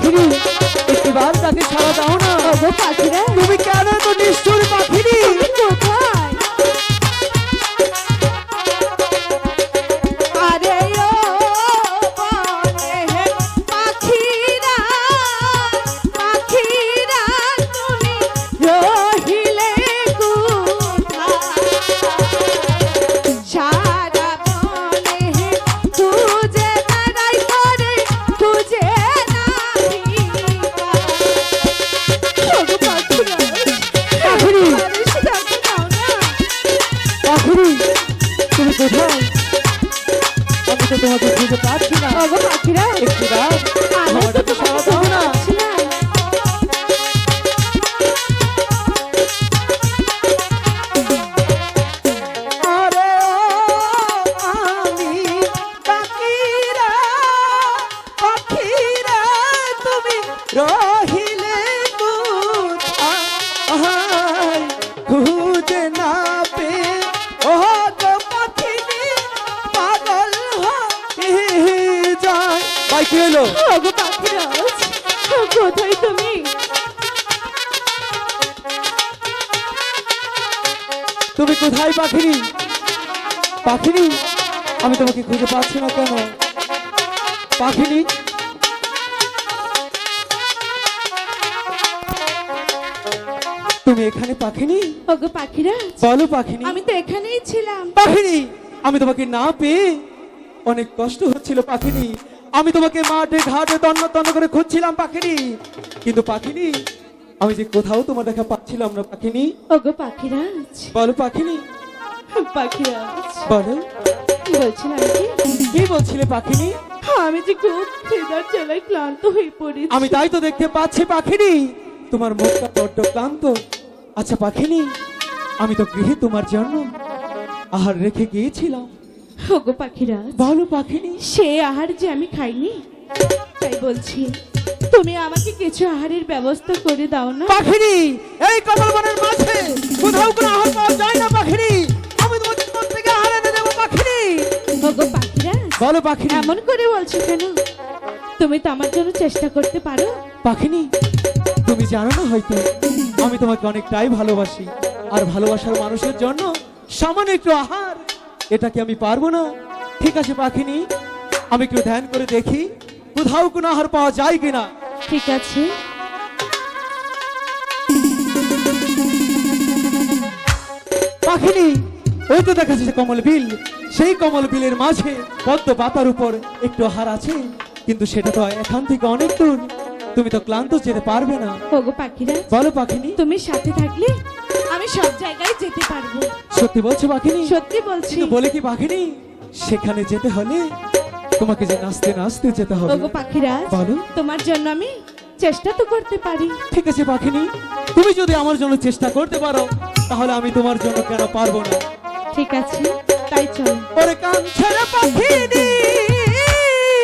পাখিরি একটিবার তাকে ছাড়া দাও না। ওগো পাখিরা, তুমি কেন তো নিষ্ঠুর পাখিরি? তুমি কোথায়? আরে ও বনে পাখিরা, পাখিরা তুমি রহিলে কোথায়? সারা বনে খুঁজে বেড়াই করে, খুঁজে নাহি পাই। ওগো পাখিরা, পাখিরি মানুষ ডাকতে দাও না। পাখিরি তুমি কোথায়? আমি তো তোমাকে খুঁজে পাচ্ছি না। ওগো পাখিরা, একটিবার আমি আমার তো ডাকে সাড়া তোমাকে দাও না। পাচ্ছি না। আরে ও আমি পাখিরা, পাখিরা তুমি রহিলে কোথায়? খুঁজে না পেয়ে ও গো পাখিরি পাগল হয়ে যায়। ভাই কি হলো? ওগো পাখিরা, কোথায় তুমি? তুমি কোথায় পাখিরি? পাখিরি আমি তোমাকে খুঁজে পাচ্ছি না কেন? পাখিরি তুমি এখানে? পাখিনি ওগো পাখিরা, বলো পাখিনি। আমি তো এখানেই ছিলাম। পাখিনি আমি তোমাকে না পেয়ে অনেক কষ্ট হচ্ছিল পাখিনি। আমি তোমাকে মাঠে ঘাটে তন্ন তন্ন করে খুঁজছিলাম পাখিনি, কিন্তু পাখিনি আমি যে কোথাও তোমার দেখা পাচ্ছিলাম না পাখিনি। ওগো পাখিরা, বলো পাখিনি, পাখিরা বলো বলছিলাম কি, কি বলছিলে পাখিনি? আমি যে খুব খিদার জ্বালায় ক্লান্ত হয়ে পড়েছি। আমি তাই তো দেখতে পাচ্ছি পাখিনি, তোমার মুখটা বড্ড ক্লান্ত। আচ্ছা পাখিনি, আমি তো গৃহে তোমার জন্য আহার রেখে গিয়েছিলাম। ওগো পাখিরা, বলো পাখিনি। সে আহার যে আমি খাইনি, তাই বলছি তুমি আমাকে কিছু আহারের ব্যবস্থা করে দাও না। পাখিনি এই কমলবনের মাঝে কোথাও কোনো আহার পাওয়া যায় না পাখিনি। আমি তোমাকে কোথা থেকে আহার এনে দেবো পাখিনি? ওগো পাখিরা, বলো পাখিনি। এমন করে বলছো কেন? তুমি তো আমার জন্য চেষ্টা করতে পারো। পাখিনি তুমি জানো না হয়তো আমি তোমাকে অনেকটাই ভালোবাসি, আর ভালোবাসার মানুষের জন্য সামান্য একটু আহার, এটা কি আমি পারবো না? ঠিক আছে পাখিনি, আমি একটু ধ্যান করে দেখি কোথাও কোনো আহার পাওয়া যায় কিনা। ঠিক আছে। পাখিনি ওই তো দেখা যাচ্ছে কমল বিল, সেই কমল বিলের মাঝে পদ্ম পাতার উপর একটু আহার আছে, কিন্তু সেটা তো এখান থেকে অনেক দূর, তুমি তো ক্লান্ত যেতে পারবে না। ওগো পাখিরা, বলো পাখিনি। তুমি সাথে থাকলে আমি সব জায়গায় যেতে পারবো। সত্যি বলছো পাখিনি? সত্যি বলছি। কিন্তু বলে কি পাখিনি, সেখানে যেতে হলে তোমাকে যে নাচতে নাচতে যেতে হবে। ওগো পাখিরা, বলো। তোমার জন্য আমি চেষ্টা তো করতে পারি। ঠিক আছে পাখিনি, তুমি যদি আমার জন্য চেষ্টা করতে পারো তাহলে আমি তোমার জন্য কেন পারবো না? ঠিক আছে, তাই চলো। ওরে কাঞ্চন পাখিনি